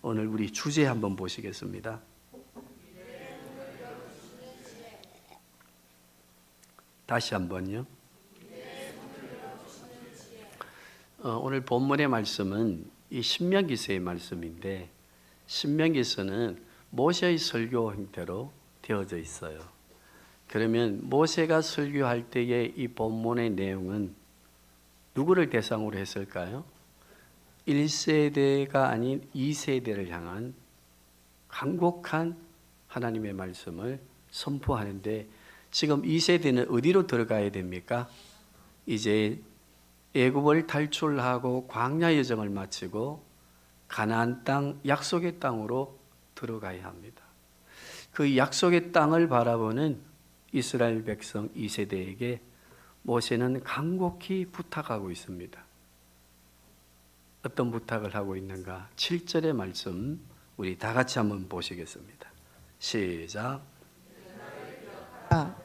오늘 우리 주제 한번 보시겠습니다. 다시 한번요. 오늘 본문의 말씀은 이 신명기서의 말씀인데, 신명기서는 모세의 설교 형태로 되어져 있어요. 그러면 모세가 설교할 때의 이 본문의 내용은 누구를 대상으로 했을까요? 1세대가 아닌 2세대를 향한 간곡한 하나님의 말씀을 선포하는데, 지금 2세대는 어디로 들어가야 됩니까? 이제 애굽을 탈출하고 광야 여정을 마치고 가나안 땅, 약속의 땅으로 들어가야 합니다. 그 약속의 땅을 바라보는 이스라엘 백성 2세대에게 모세는 간곡히 부탁하고 있습니다. 어떤 부탁을 하고 있는가? 7절의 말씀 우리 다 같이 한번 보시겠습니다. 시작.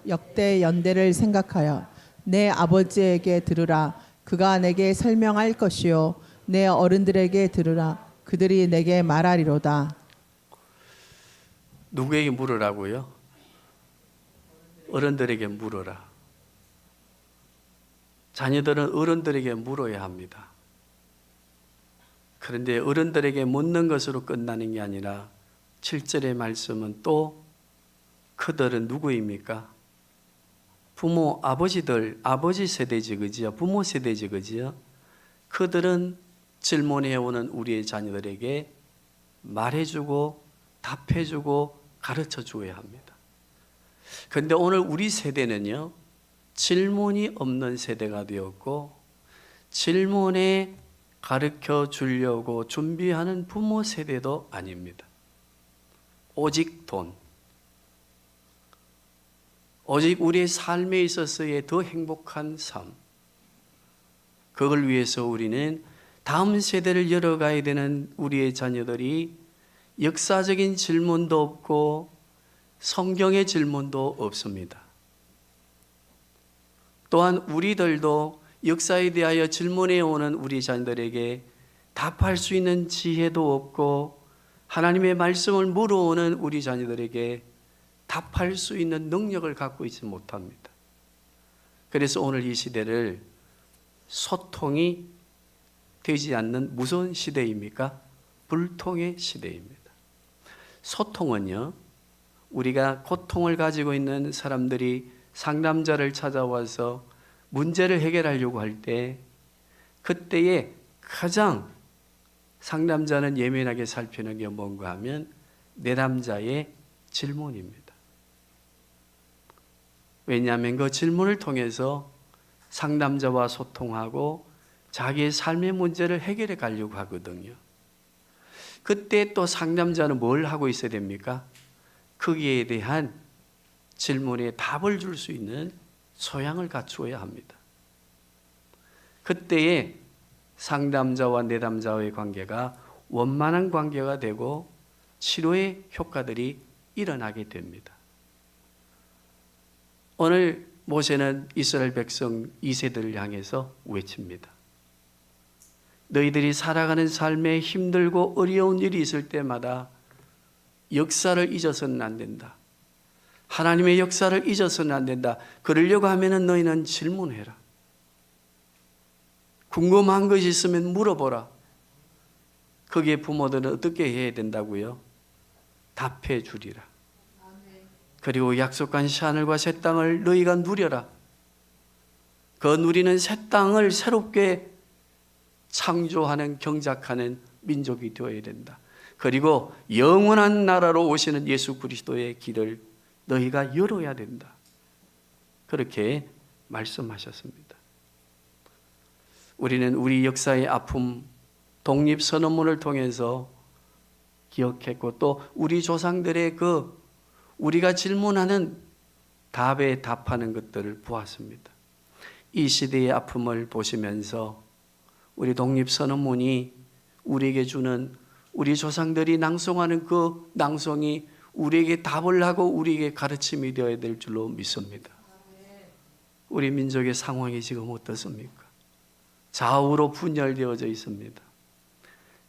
역대 연대를 생각하여 내 아버지에게 들으라. 그가 내게 설명할 것이요 내 어른들에게 들으라. 그들이 내게 말하리로다. 누구에게 물으라고요? 어른들에게 물어라. 자녀들은 어른들에게 물어야 합니다. 그런데 어른들에게 묻는 것으로 끝나는 게 아니라 7절의 말씀은 또 그들은 누구입니까? 부모, 아버지들, 아버지 세대지 그지요? 부모 세대지 그지요? 그들은 질문해오는 우리의 자녀들에게 말해주고 답해주고 가르쳐 주어야 합니다. 그런데 오늘 우리 세대는요, 질문이 없는 세대가 되었고, 질문에 가르쳐 주려고 준비하는 부모 세대도 아닙니다. 오직 돈, 오직 우리의 삶에 있어서의 더 행복한 삶, 그걸 위해서 우리는 다음 세대를 열어가야 되는 우리의 자녀들이 역사적인 질문도 없고 성경의 질문도 없습니다. 또한 우리들도 역사에 대하여 질문해 오는 우리 자녀들에게 답할 수 있는 지혜도 없고, 하나님의 말씀을 물어오는 우리 자녀들에게 답할 수 있는 능력을 갖고 있지 못합니다. 그래서 오늘 이 시대를 소통이 되지 않는 무슨 시대입니까? 불통의 시대입니다. 소통은요, 우리가 고통을 가지고 있는 사람들이 상담자를 찾아와서 문제를 해결하려고 할 때, 그때에 가장 상담자는 예민하게 살피는 게 뭔가 하면 내담자의 질문입니다. 왜냐하면 그 질문을 통해서 상담자와 소통하고 자기의 삶의 문제를 해결해 가려고 하거든요. 그때 또 상담자는 뭘 하고 있어야 됩니까? 거기에 대한 질문에 답을 줄 수 있는 소양을 갖추어야 합니다. 그때에 상담자와 내담자의 관계가 원만한 관계가 되고 치료의 효과들이 일어나게 됩니다. 오늘 모세는 이스라엘 백성 2세들을 향해서 외칩니다. 너희들이 살아가는 삶에 힘들고 어려운 일이 있을 때마다 역사를 잊어서는 안 된다. 하나님의 역사를 잊어서는 안 된다. 그러려고 하면 너희는 질문해라. 궁금한 것이 있으면 물어보라. 거기에 부모들은 어떻게 해야 된다고요? 답해 주리라. 그리고 약속한 하늘과 새 땅을 너희가 누려라. 그 누리는 새 땅을 새롭게 창조하는, 경작하는 민족이 되어야 된다. 그리고 영원한 나라로 오시는 예수 그리스도의 길을 너희가 열어야 된다. 그렇게 말씀하셨습니다. 우리는 우리 역사의 아픔, 독립선언문을 통해서 기억했고, 또 우리 조상들의 우리가 질문하는 답에 답하는 것들을 보았습니다. 이 시대의 아픔을 보시면서 우리 독립선언문이 우리에게 주는, 우리 조상들이 낭송하는 그 낭송이 우리에게 답을 하고 우리에게 가르침이 되어야 될 줄로 믿습니다. 우리 민족의 상황이 지금 어떻습니까? 좌우로 분열되어져 있습니다.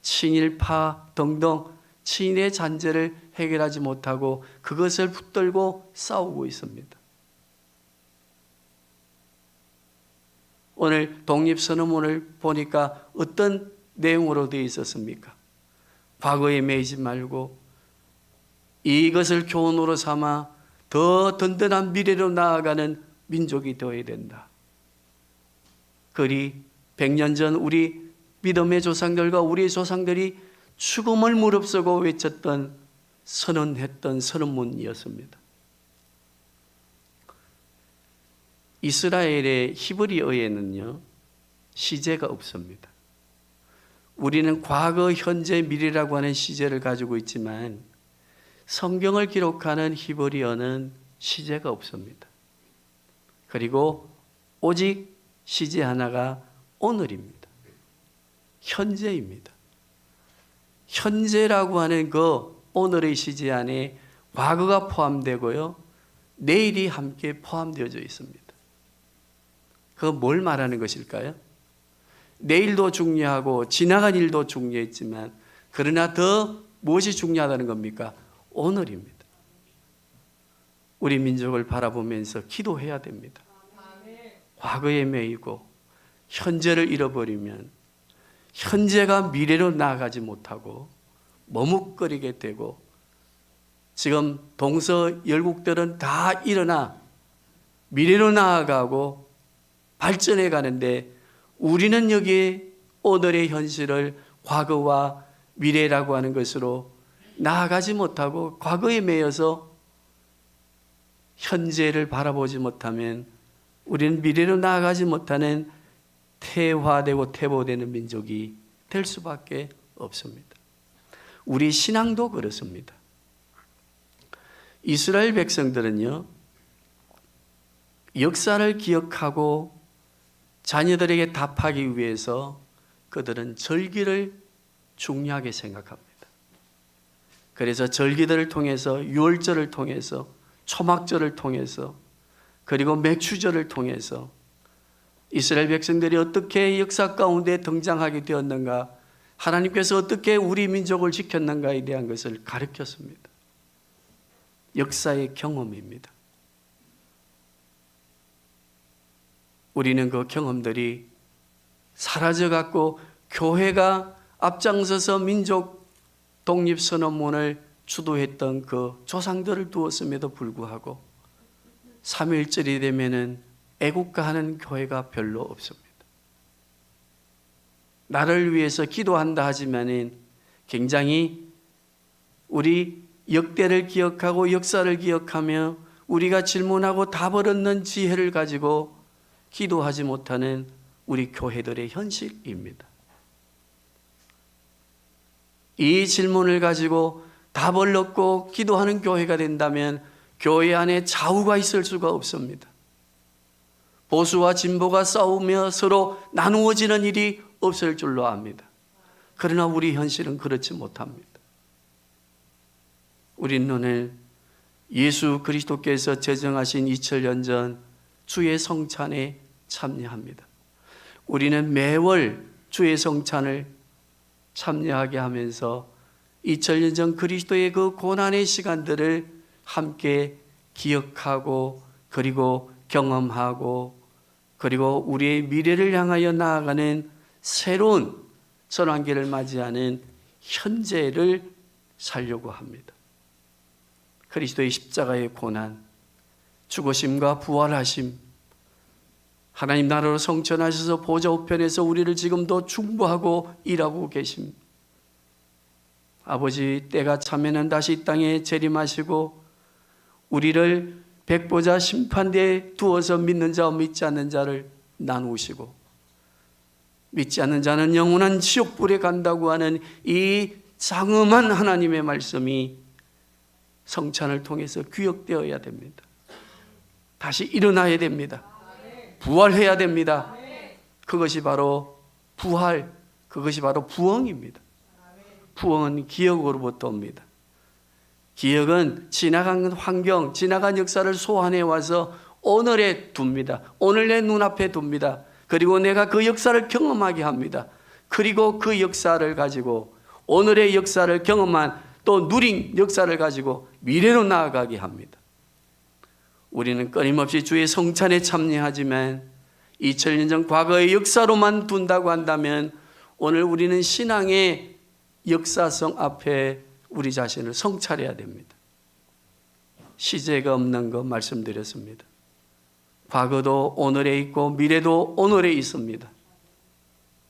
친일파 등등 치인의 잔재를 해결하지 못하고 그것을 붙들고 싸우고 있습니다. 오늘 독립선언문을 보니까 어떤 내용으로 되어 있었습니까? 과거에 매이지 말고 이것을 교훈으로 삼아 더 든든한 미래로 나아가는 민족이 되어야 된다. 그리 100년 전 우리 믿음의 조상들과 우리의 조상들이 죽음을 무릅쓰고 외쳤던 선언했던 선언문이었습니다. 이스라엘의 히브리어에는요 시제가 없습니다. 우리는 과거, 현재, 미래라고 하는 시제를 가지고 있지만 성경을 기록하는 히브리어는 시제가 없습니다. 그리고 오직 시제 하나가 오늘입니다. 현재입니다. 현재라고 하는 그 오늘의 시제 안에 과거가 포함되고요, 내일이 함께 포함되어져 있습니다. 그건 뭘 말하는 것일까요? 내일도 중요하고 지나간 일도 중요했지만 그러나 더 무엇이 중요하다는 겁니까? 오늘입니다. 우리 민족을 바라보면서 기도해야 됩니다. 과거에 매이고 현재를 잃어버리면 현재가 미래로 나아가지 못하고 머뭇거리게 되고, 지금 동서 열국들은 다 일어나 미래로 나아가고 발전해 가는데 우리는 여기에 오늘의 현실을 과거와 미래라고 하는 것으로 나아가지 못하고 과거에 매여서 현재를 바라보지 못하면 우리는 미래로 나아가지 못하는 퇴화되고 퇴보되는 민족이 될 수밖에 없습니다. 우리 신앙도 그렇습니다. 이스라엘 백성들은요, 역사를 기억하고 자녀들에게 답하기 위해서 그들은 절기를 중요하게 생각합니다. 그래서 절기들을 통해서, 유월절을 통해서, 초막절을 통해서, 그리고 맥추절을 통해서 이스라엘 백성들이 어떻게 역사 가운데 등장하게 되었는가, 하나님께서 어떻게 우리 민족을 지켰는가에 대한 것을 가르쳤습니다. 역사의 경험입니다. 우리는 그 경험들이 사라져갖고 교회가 앞장서서 민족 독립선언문을 주도했던 그 조상들을 두었음에도 불구하고 3.1절이 되면은 애국가하는 교회가 별로 없습니다. 나를 위해서 기도한다 하지만은 굉장히 우리 역대를 기억하고 역사를 기억하며 우리가 질문하고 답을 얻는 지혜를 가지고 기도하지 못하는 우리 교회들의 현실입니다. 이 질문을 가지고 답을 얻고 기도하는 교회가 된다면 교회 안에 좌우가 있을 수가 없습니다. 보수와 진보가 싸우며 서로 나누어지는 일이 없을 줄로 압니다. 그러나 우리 현실은 그렇지 못합니다. 우리는 오늘 예수 그리스도께서 제정하신 2000년 전 주의 성찬에 참여합니다. 우리는 매월 주의 성찬을 참여하게 하면서 2000년 전 그리스도의 그 고난의 시간들을 함께 기억하고 그리고 경험하고 그리고 우리의 미래를 향하여 나아가는 새로운 전환기를 맞이하는 현재를 살려고 합니다. 그리스도의 십자가의 고난, 죽으심과 부활하심, 하나님 나라로 성천하셔서 보좌 우편에서 우리를 지금도 중보하고 일하고 계심. 아버지, 때가 차면은 다시 이 땅에 재림하시고 우리를 백보자 심판대에 두어서 믿는 자와 믿지 않는 자를 나누시고 믿지 않는 자는 영원한 지옥불에 간다고 하는 이 장엄한 하나님의 말씀이 성찬을 통해서 기억되어야 됩니다. 다시 일어나야 됩니다. 부활해야 됩니다. 그것이 바로 부활, 그것이 바로 부흥입니다. 부흥은 기억으로부터 옵니다. 기억은 지나간 환경, 지나간 역사를 소환해 와서 오늘에 둡니다. 오늘 내 눈앞에 둡니다. 그리고 내가 그 역사를 경험하게 합니다. 그리고 그 역사를 가지고 오늘의 역사를 경험한 또 누린 역사를 가지고 미래로 나아가게 합니다. 우리는 끊임없이 주의 성찬에 참여하지만 2000년 전 과거의 역사로만 둔다고 한다면 오늘 우리는 신앙의 역사성 앞에 우리 자신을 성찰해야 됩니다. 시제가 없는 거 말씀드렸습니다. 과거도 오늘에 있고 미래도 오늘에 있습니다.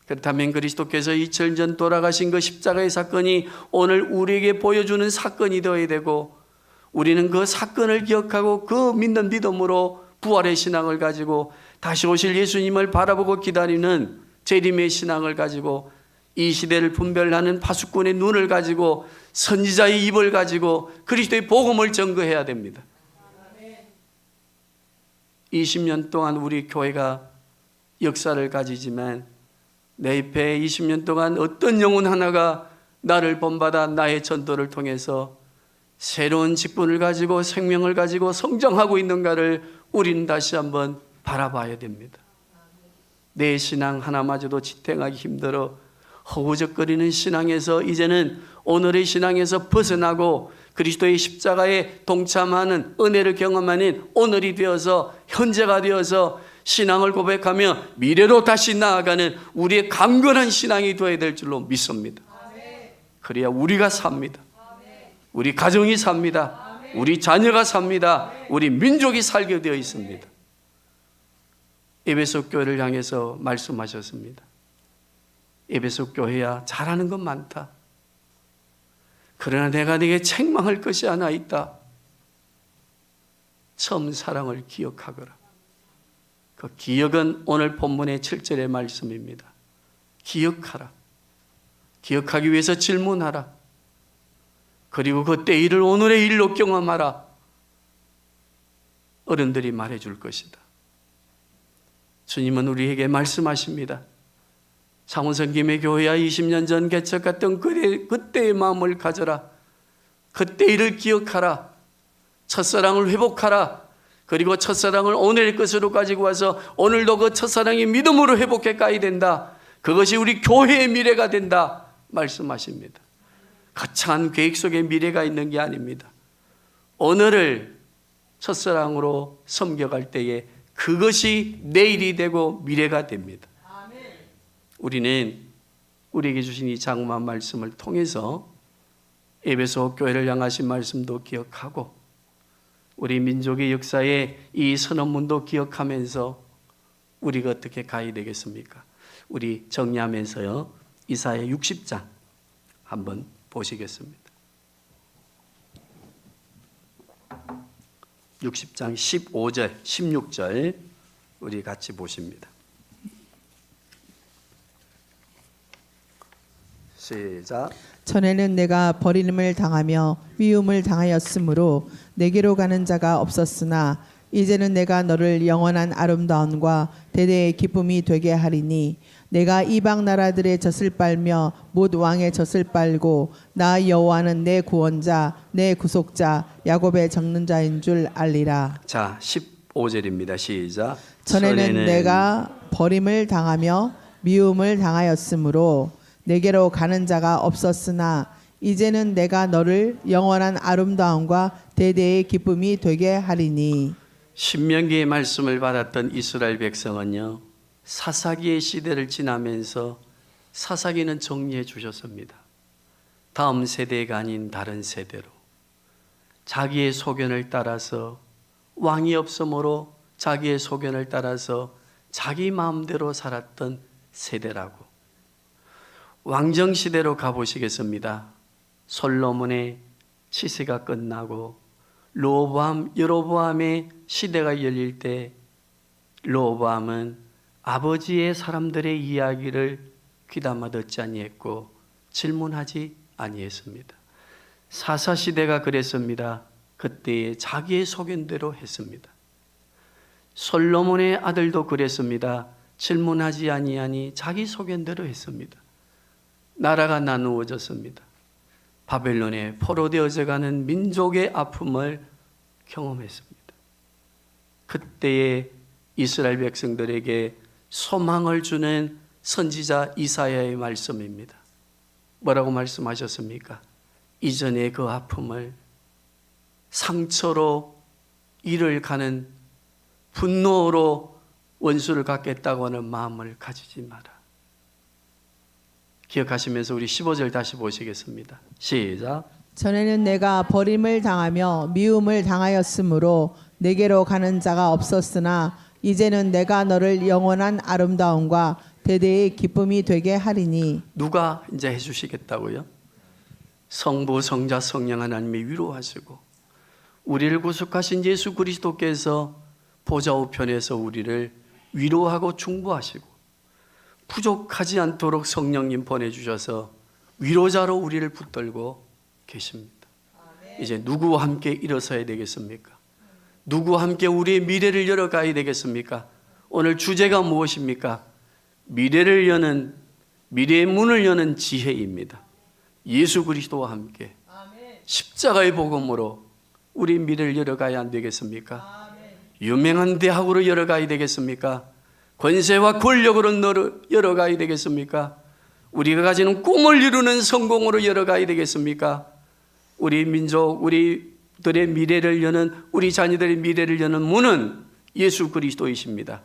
그렇다면 그리스도께서 2000년 전 돌아가신 그 십자가의 사건이 오늘 우리에게 보여주는 사건이 되어야 되고, 우리는 그 사건을 기억하고 그 믿는 믿음으로 부활의 신앙을 가지고 다시 오실 예수님을 바라보고 기다리는 재림의 신앙을 가지고 이 시대를 분별하는 파수꾼의 눈을 가지고 선지자의 입을 가지고 그리스도의 복음을 전거해야 됩니다. 20년 동안 우리 교회가 역사를 가지지만 내 옆에 20년 동안 어떤 영혼 하나가 나를 본받아 나의 전도를 통해서 새로운 직분을 가지고 생명을 가지고 성장하고 있는가를 우리는 다시 한번 바라봐야 됩니다. 내 신앙 하나마저도 지탱하기 힘들어 허우적거리는 신앙에서 이제는 오늘의 신앙에서 벗어나고 그리스도의 십자가에 동참하는 은혜를 경험하는 오늘이 되어서 현재가 되어서 신앙을 고백하며 미래로 다시 나아가는 우리의 강건한 신앙이 되어야 될 줄로 믿습니다. 그래야 우리가 삽니다. 우리 가정이 삽니다. 우리 자녀가 삽니다. 우리 민족이 살게 되어 있습니다. 에베소 교회를 향해서 말씀하셨습니다. 에베소 교회야, 잘하는 건 많다. 그러나 내가 네게 책망할 것이 하나 있다. 처음 사랑을 기억하거라. 그 기억은 오늘 본문의 7절의 말씀입니다. 기억하라. 기억하기 위해서 질문하라. 그리고 그때 일을 오늘의 일로 경험하라. 어른들이 말해줄 것이다. 주님은 우리에게 말씀하십니다. 창원성 김해교회야 20년 전 개척했던 그때의 마음을 가져라. 그때 일을 기억하라. 첫사랑을 회복하라. 그리고 첫사랑을 오늘의 것으로 가지고 와서 오늘도 그 첫사랑이 믿음으로 회복해 가야 된다. 그것이 우리 교회의 미래가 된다 말씀하십니다. 거창한 계획 속에 미래가 있는 게 아닙니다. 오늘을 첫사랑으로 섬겨갈 때에 그것이 내일이 되고 미래가 됩니다. 우리는 우리에게 주신 이 장엄한 말씀을 통해서 에베소 교회를 향하신 말씀도 기억하고 우리 민족의 역사의 이 선언문도 기억하면서 우리가 어떻게 가야 되겠습니까? 우리 정리하면서요, 이사야 60장 한번 보시겠습니다. 60장 15절, 16절 우리 같이 보십니다. 시작. 전에는 내가 버림을 당하며 미움을 당하였으므로 내게로 가는 자가 없었으나 이제는 내가 너를 영원한 아름다움과 대대의 기쁨이 되게 하리니 내가 이방 나라들의 젖을 빨며 못 왕의 젖을 빨고 나 여호와는 내 구원자 내 구속자 야곱의 적는 자인 줄 알리라. 자, 15절입니다. 시작. 전에는 내가 버림을 당하며 미움을 당하였으므로 내게로 가는 자가 없었으나 이제는 내가 너를 영원한 아름다움과 대대의 기쁨이 되게 하리니. 신명기의 말씀을 받았던 이스라엘 백성은요, 사사기의 시대를 지나면서 사사기는 정리해 주셨습니다. 다음 세대가 아닌 다른 세대로 자기의 소견을 따라서 왕이 없으므로 자기의 소견을 따라서 자기 마음대로 살았던 세대라고. 왕정시대로 가보시겠습니다. 솔로몬의 치세가 끝나고 여로보암의 시대가 열릴 때 로보암은 아버지의 사람들의 이야기를 귀담아 듣지 아니했고 질문하지 아니했습니다. 사사시대가 그랬습니다. 그때에 자기의 소견대로 했습니다. 솔로몬의 아들도 그랬습니다. 질문하지 아니하니 자기 소견대로 했습니다. 나라가 나누어졌습니다. 바벨론에 포로되어져 가는 민족의 아픔을 경험했습니다. 그때의 이스라엘 백성들에게 소망을 주는 선지자 이사야의 말씀입니다. 뭐라고 말씀하셨습니까? 이전의 그 아픔을 상처로 일을 가는 분노로 원수를 갚겠다고 하는 마음을 가지지 마라. 기억하시면서 우리 15절 다시 보시겠습니다. 시작. 전에는 내가 버림을 당하며 미움을 당하였으므로 내게로 가는 자가 없었으나 이제는 내가 너를 영원한 아름다움과 대대의 기쁨이 되게 하리니. 누가 이제 해주시겠다고요? 성부, 성자, 성령 하나님이 위로하시고 우리를 구속하신 예수 그리스도께서 보좌 우편에서 우리를 위로하고 중보하시고 부족하지 않도록 성령님 보내주셔서 위로자로 우리를 붙들고 계십니다. 이제 누구와 함께 일어서야 되겠습니까? 누구와 함께 우리의 미래를 열어가야 되겠습니까? 오늘 주제가 무엇입니까? 미래를 여는, 미래의 문을 여는 지혜입니다. 예수 그리스도와 함께 십자가의 복음으로 우리 미래를 열어가야 안 되겠습니까? 유명한 대학으로 열어가야 되겠습니까? 권세와 권력으로 열어가야 되겠습니까? 우리가 가지는 꿈을 이루는 성공으로 열어가야 되겠습니까? 우리 민족, 우리들의 미래를 여는, 우리 자녀들의 미래를 여는 문은 예수 그리스도이십니다.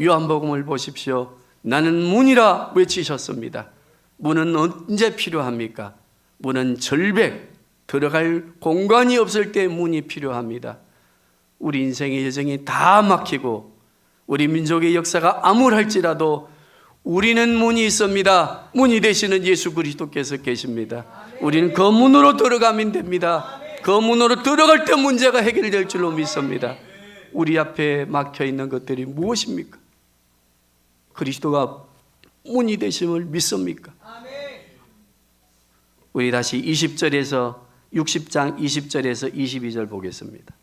요한복음을 보십시오. 나는 문이라 외치셨습니다. 문은 언제 필요합니까? 문은 절벽, 들어갈 공간이 없을 때 문이 필요합니다. 우리 인생의 여정이 다 막히고 우리 민족의 역사가 암울할지라도 우리는 문이 있습니다. 문이 되시는 예수 그리스도께서 계십니다. 우리는 그 문으로 들어가면 됩니다. 그 문으로 들어갈 때 문제가 해결될 줄로 믿습니다. 우리 앞에 막혀있는 것들이 무엇입니까? 그리스도가 문이 되심을 믿습니까? 우리 다시 20절에서 60장 20절에서 22절 보겠습니다.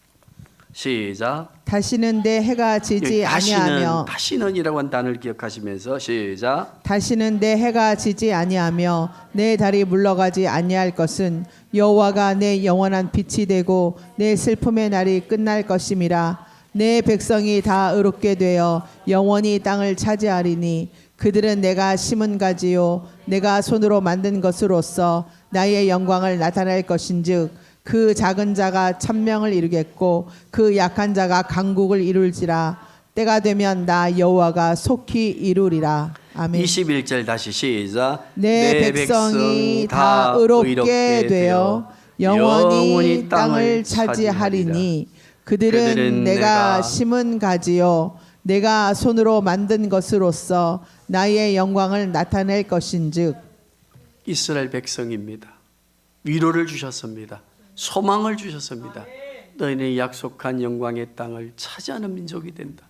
시작. 다시는 내 해가 지지 아니하며. 다시는이라고 한 단어를 기억하시면서 시작. 다시는 내 해가 지지 아니하며 내 달이 물러가지 아니할 것은 여호와가 내 영원한 빛이 되고 내 슬픔의 날이 끝날 것임이라. 내 백성이 다 의롭게 되어 영원히 땅을 차지하리니 그들은 내가 심은 가지요 내가 손으로 만든 것으로서 나의 영광을 나타낼 것인즉 그 작은 자가 천명을 이루겠고 그 약한 자가 강국을 이룰지라. 때가 되면 나 여호와가 속히 이루리라. 아멘. 21절 다시 시작. 내 백성이 다 의롭게 되어 영원히 땅을 차지하리니 그들은 내가 심은 가지요 내가 손으로 만든 것으로서 나의 영광을 나타낼 것인즉. 이스라엘 백성입니다. 위로를 주셨습니다. 소망을 주셨습니다. 너희는 약속한 영광의 땅을 차지하는 민족이 된다.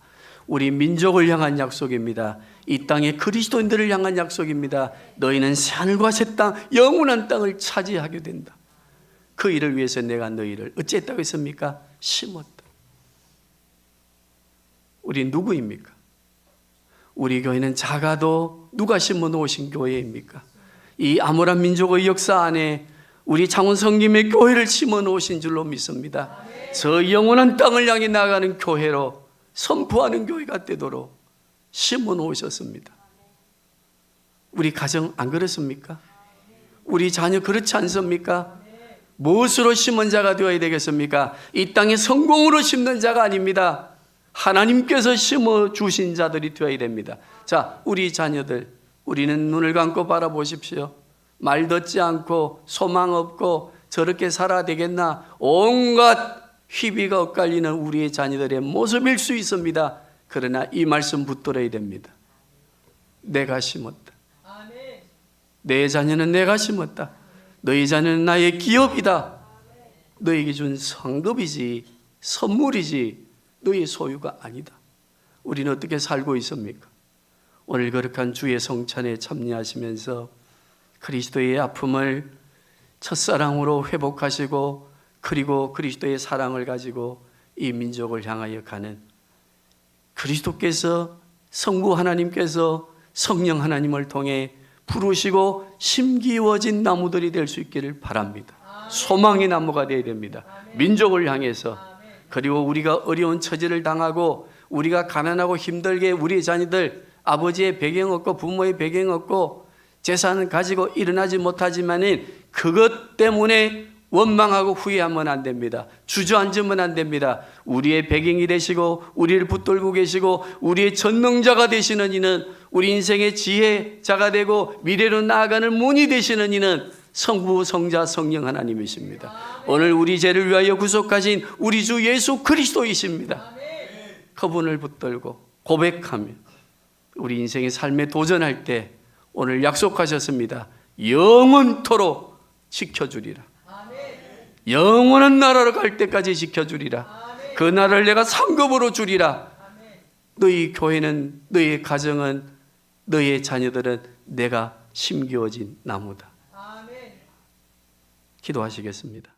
우리 민족을 향한 약속입니다. 이 땅의 그리스도인들을 향한 약속입니다. 너희는 새하늘과 새 땅, 영원한 땅을 차지하게 된다. 그 일을 위해서 내가 너희를 어찌했다고 했습니까? 심었다. 우리 누구입니까? 우리 교회는 작아도 누가 심어 놓으신 교회입니까? 이 암울한 민족의 역사 안에 우리 창원성김의 교회를 심어 놓으신 줄로 믿습니다. 저 영원한 땅을 향해 나가는 교회로 선포하는 교회가 되도록 심어 놓으셨습니다. 우리 가정 안 그렇습니까? 우리 자녀 그렇지 않습니까? 무엇으로 심은 자가 되어야 되겠습니까? 이 땅에 성공으로 심는 자가 아닙니다. 하나님께서 심어 주신 자들이 되어야 됩니다. 자, 우리 자녀들, 우리는 눈을 감고 바라보십시오. 말 듣지 않고 소망 없고 저렇게 살아야 되겠나 온갖 희비가 엇갈리는 우리의 자녀들의 모습일 수 있습니다. 그러나 이 말씀 붙들어야 됩니다. 내가 심었다. 내 자녀는 내가 심었다. 너희 자녀는 나의 기업이다. 너에게 준 성급이지 선물이지 너의 소유가 아니다. 우리는 어떻게 살고 있습니까? 오늘 거룩한 주의 성찬에 참여하시면서 그리스도의 아픔을 첫사랑으로 회복하시고 그리고 그리스도의 사랑을 가지고 이 민족을 향하여 가는 그리스도께서 성부 하나님께서 성령 하나님을 통해 부르시고 심기워진 나무들이 될 수 있기를 바랍니다. 소망의 나무가 되어야 됩니다. 민족을 향해서. 그리고 우리가 어려운 처지를 당하고 우리가 가난하고 힘들게 우리 자녀들 아버지의 배경 없고 부모의 배경 없고 재산을 가지고 일어나지 못하지만은 그것 때문에 원망하고 후회하면 안 됩니다. 주저앉으면 안 됩니다. 우리의 배경이 되시고 우리를 붙들고 계시고 우리의 전능자가 되시는 이는, 우리 인생의 지혜자가 되고 미래로 나아가는 문이 되시는 이는 성부, 성자, 성령 하나님이십니다. 오늘 우리 죄를 위하여 구속하신 우리 주 예수 그리스도이십니다. 그분을 붙들고 고백하며 우리 인생의 삶에 도전할 때 오늘 약속하셨습니다. 영원토록 지켜주리라. 영원한 나라로 갈 때까지 지켜주리라. 그 나라를 내가 상급으로 주리라. 너희 교회는, 너희 가정은, 너희 자녀들은 내가 심기어진 나무다. 기도하시겠습니다.